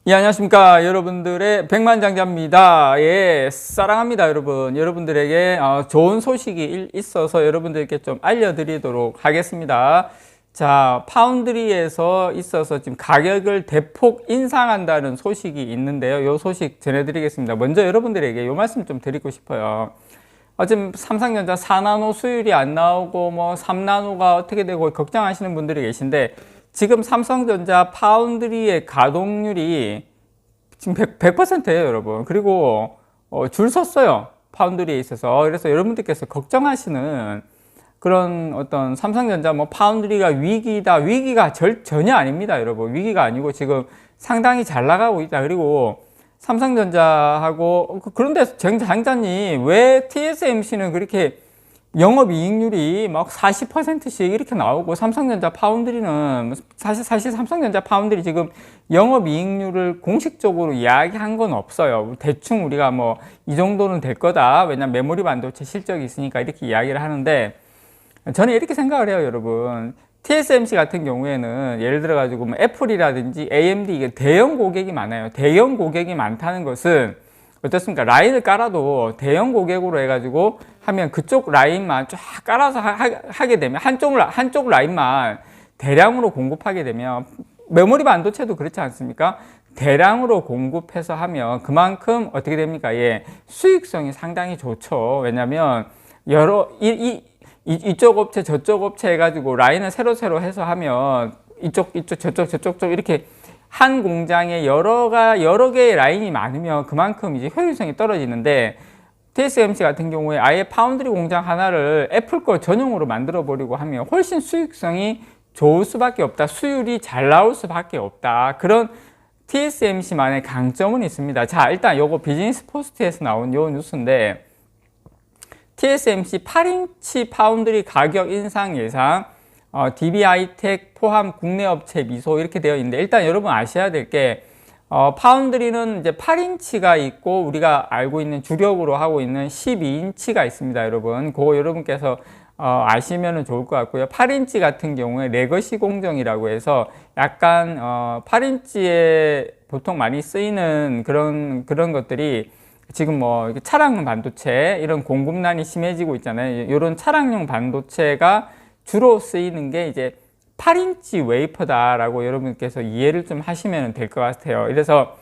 예, 안녕하십니까. 여러분들의 백만장자입니다. 예, 사랑합니다, 여러분. 여러분들에게 좋은 소식이 있어서 여러분들께 좀 알려드리도록 하겠습니다. 자, 파운드리에서 있어서 지금 가격을 대폭 인상한다는 소식이 있는데요. 이 소식 전해드리겠습니다. 먼저 여러분들에게 이 말씀 좀 드리고 싶어요. 지금 삼성전자 4나노 수율이 안 나오고 뭐 3나노가 어떻게 되고 걱정하시는 분들이 계신데, 지금 삼성전자 파운드리의 가동률이 지금 100%예요, 여러분. 그리고 줄 섰어요, 파운드리에 있어서. 그래서 여러분들께서 걱정하시는 그런 어떤 삼성전자 뭐 파운드리가 위기다, 위기가 전혀 아닙니다, 여러분. 위기가 아니고 지금 상당히 잘 나가고 있다. 그리고 삼성전자하고 그런데 장자님, 왜 TSMC는 그렇게 영업이익률이 막 40%씩 이렇게 나오고 삼성전자 파운드리는 사실 삼성전자 파운드리 지금 영업이익률을 공식적으로 이야기한 건 없어요. 대충 우리가 뭐 이 정도는 될 거다, 왜냐면 메모리 반도체 실적이 있으니까 이렇게 이야기를 하는데, 저는 이렇게 생각을 해요, 여러분. TSMC 같은 경우에는 예를 들어 가지고 뭐 애플이라든지 AMD, 이게 대형 고객이 많아요. 대형 고객이 많다는 것은 어떻습니까? 라인을 깔아도 대형 고객으로 해가지고 하면 그쪽 라인만 쫙 깔아서 하게 되면 한쪽 라인만 대량으로 공급하게 되면, 메모리 반도체도 그렇지 않습니까? 대량으로 공급해서 하면 그만큼 어떻게 됩니까? 예, 수익성이 상당히 좋죠. 왜냐면 이쪽 업체 저쪽 업체 해가지고 라인을 새로 해서 하면 이쪽 저쪽 이렇게 한 공장에 여러 개의 라인이 많으면 그만큼 이제 효율성이 떨어지는데, TSMC 같은 경우에 아예 파운드리 공장 하나를 애플 거 전용으로 만들어 버리고 하면 훨씬 수익성이 좋을 수밖에 없다, 수율이 잘 나올 수밖에 없다, 그런 TSMC만의 강점은 있습니다. 자, 일단 요거 비즈니스 포스트에서 나온 요 뉴스인데, TSMC 8인치 파운드리 가격 인상 예상, DB하이텍 포함 국내 업체 미소, 이렇게 되어 있는데, 일단 여러분 아셔야 될 게, 파운드리는 이제 8인치가 있고 우리가 알고 있는 주력으로 하고 있는 12인치가 있습니다, 여러분. 그거 여러분께서 아시면 좋을 것 같고요. 8인치 같은 경우에 레거시 공정이라고 해서 약간 8인치에 보통 많이 쓰이는 그런 것들이 지금 뭐 차량용 반도체 이런 공급난이 심해지고 있잖아요. 이런 차량용 반도체가 주로 쓰이는 게 이제 8인치 웨이퍼다라고 여러분께서 이해를 좀 하시면 될 것 같아요. 그래서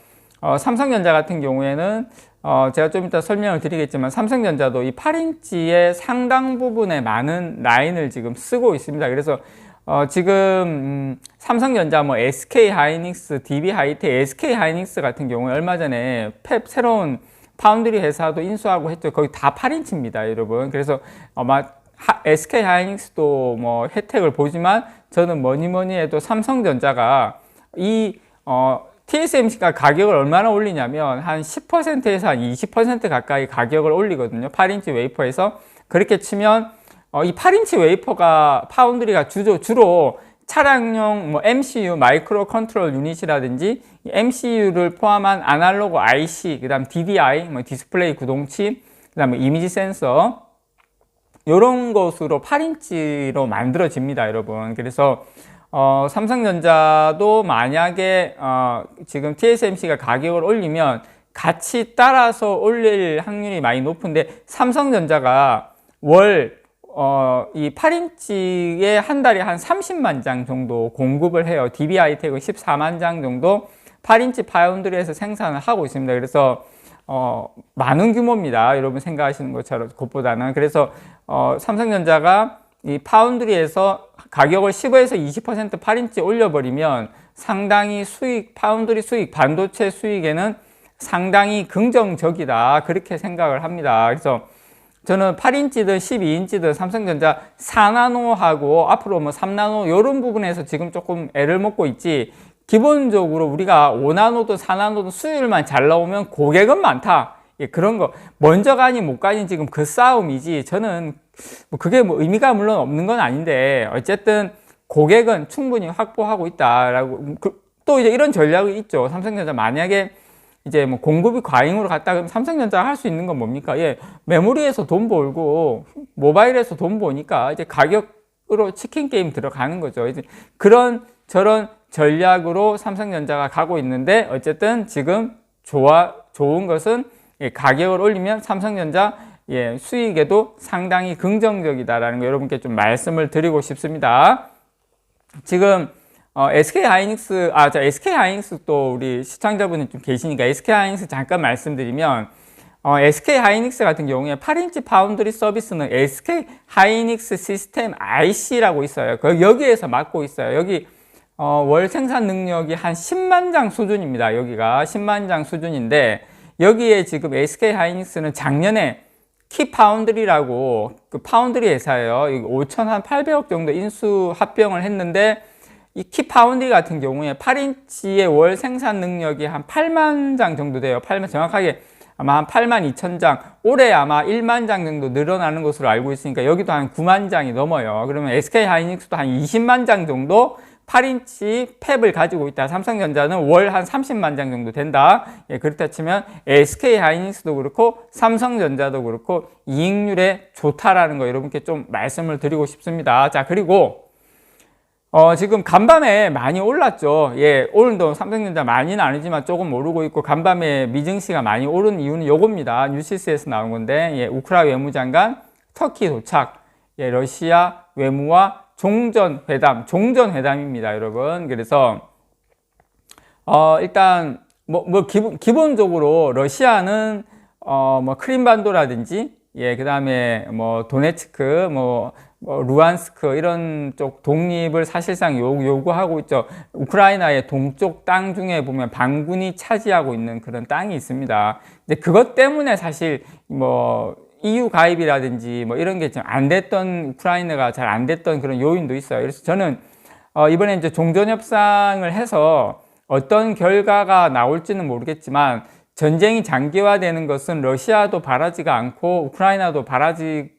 삼성전자 같은 경우에는 제가 좀 이따 설명을 드리겠지만, 삼성전자도 이 8인치의 상당 부분의 많은 라인을 지금 쓰고 있습니다. 그래서 지금 삼성전자 뭐 SK하이닉스, DB하이텍, SK하이닉스 같은 경우에 얼마 전에 새로운 파운드리 회사도 인수하고 했죠. 거의 다 8인치입니다, 여러분. 그래서 아마 SK하이닉스도 뭐 혜택을 보지만, 저는 뭐니 해도 삼성전자가 TSMC가 가격을 얼마나 올리냐면 한 10%에서 한 20% 가까이 가격을 올리거든요, 8인치 웨이퍼에서. 그렇게 치면 이 8인치 웨이퍼가 파운드리가 주로 차량용 뭐 MCU, 마이크로 컨트롤 유닛이라든지 MCU를 포함한 아날로그 IC, 그 다음 DDI, 뭐 디스플레이 구동칩, 그 다음에 이미지 센서, 이런 것으로 8인치로 만들어집니다, 여러분. 그래서 삼성전자도 만약에 지금 TSMC가 가격을 올리면 같이 따라서 올릴 확률이 많이 높은데, 삼성전자가 이 8인치에 한 달에 한 30만 장 정도 공급을 해요. DB하이텍은 14만 장 정도 8인치 파운드리에서 생산을 하고 있습니다. 그래서 많은 규모입니다, 여러분 생각하시는 것보다는. 그래서 삼성전자가 이 파운드리에서 가격을 15에서 20% 8인치 올려버리면 상당히 파운드리 수익, 반도체 수익에는 상당이 긍정적이다, 그렇게 생각을 합니다. 그래서 저는 8인치든 12인치든 삼성전자 4나노하고 앞으로 뭐 3나노 이런 부분에서 지금 조금 애를 먹고 있지, 기본적으로 우리가 5나노든 4나노든 수율만 잘 나오면 고객은 많다, 그런 거 먼저 가니 못 가니 지금 그 싸움이지, 저는 뭐 그게 뭐 의미가 물론 없는 건 아닌데, 어쨌든 고객은 충분히 확보하고 있다라고. 또 이제 이런 전략이 있죠. 삼성전자 만약에 이제 뭐 공급이 과잉으로 갔다 그러면 삼성전자가 할 수 있는 건 뭡니까? 예, 메모리에서 돈 벌고 모바일에서 돈 버니까 이제 가격으로 치킨 게임 들어가는 거죠. 이제 저런 전략으로 삼성전자가 가고 있는데 어쨌든 지금 좋은 것은 가격을 올리면 삼성전자 수익에도 상당히 긍정적이다라는 거 여러분께 좀 말씀을 드리고 싶습니다. 지금 SK하이닉스, SK하이닉스 또 우리 시청자분이 좀 계시니까 SK하이닉스 잠깐 말씀드리면 SK하이닉스 같은 경우에 8인치 파운드리 서비스는 SK하이닉스 시스템 IC라고 있어요. 여기에서 맡고 있어요. 여기 월 생산 능력이 한 10만 장 수준입니다. 여기가 10만 장 수준인데 여기에 지금 SK하이닉스는 작년에 키파운드리라고 그 파운드리 회사예요. 5,800억 정도 인수 합병을 했는데 이 키파운드리 같은 경우에 8인치의 월 생산 능력이 한 8만 장 정도 돼요. 정확하게 아마 한 8만 2천 장, 올해 아마 1만 장 정도 늘어나는 것으로 알고 있으니까 여기도 한 9만 장이 넘어요. 그러면 SK하이닉스도 한 20만 장 정도 8인치 팹을 가지고 있다. 삼성전자는 월 한 30만 장 정도 된다. 그렇다 치면 SK하이닉스도 그렇고 삼성전자도 그렇고 이익률에 좋다라는 거 여러분께 좀 말씀을 드리고 싶습니다. 자, 그리고 지금 간밤에 많이 올랐죠. 오늘도 삼성전자 많이는 아니지만 조금 오르고 있고 간밤에 미증시가 많이 오른 이유는 요겁니다. 뉴시스에서 나온 건데 우크라 외무장관 터키 도착, 러시아 외무와 종전회담입니다, 여러분. 그래서 일단 기본적으로 러시아는 크림반도라든지 그다음에 도네츠크 루안스크 이런 쪽 독립을 사실상 요구하고 있죠. 우크라이나의 동쪽 땅 중에 보면 반군이 차지하고 있는 그런 땅이 있습니다. 근데 그것 때문에 사실 EU 가입이라든지 이런 게 좀 안 됐던, 우크라이나가 잘 안 됐던 그런 요인도 있어요. 그래서 저는 이번에 이제 종전협상을 해서 어떤 결과가 나올지는 모르겠지만 전쟁이 장기화되는 것은 러시아도 바라지가 않고 우크라이나도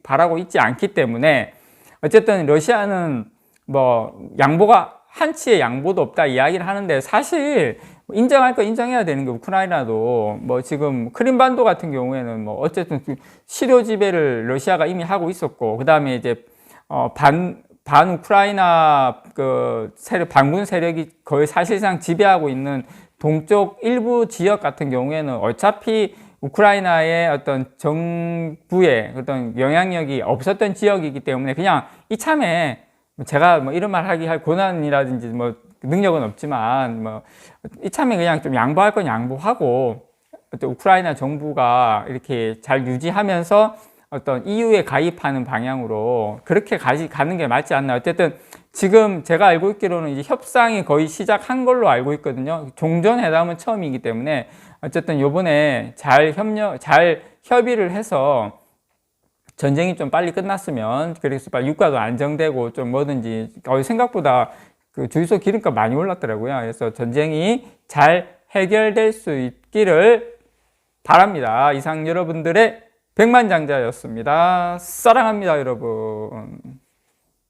바라고 있지 않기 때문에 어쨌든 러시아는 한치의 양보도 없다 이야기를 하는데 사실 인정할 거 인정해야 되는 게 우크라이나도 지금 크림반도 같은 경우에는 어쨌든 시료 지배를 러시아가 이미 하고 있었고 그 다음에 이제 반 우크라이나 반군 세력이 거의 사실상 지배하고 있는 동쪽 일부 지역 같은 경우에는 어차피 우크라이나의 어떤 정부의 어떤 영향력이 없었던 지역이기 때문에 그냥 이참에 제가 이런 말 하기 할 고난이라든지 능력은 없지만 이참에 그냥 좀 양보할 건 양보하고 어떤 우크라이나 정부가 이렇게 잘 유지하면서 어떤 EU에 가입하는 방향으로 그렇게 가는 게 맞지 않나. 어쨌든 지금 제가 알고 있기로는 이제 협상이 거의 시작한 걸로 알고 있거든요. 종전회담은 처음이기 때문에 어쨌든 요번에 잘 협의를 해서 전쟁이 좀 빨리 끝났으면, 그래서 빨리 유가도 안정되고 좀 뭐든지 생각보다 그 주유소 기름값 많이 올랐더라고요. 그래서 전쟁이 잘 해결될 수 있기를 바랍니다. 이상 여러분들의 백만장자였습니다. 사랑합니다, 여러분.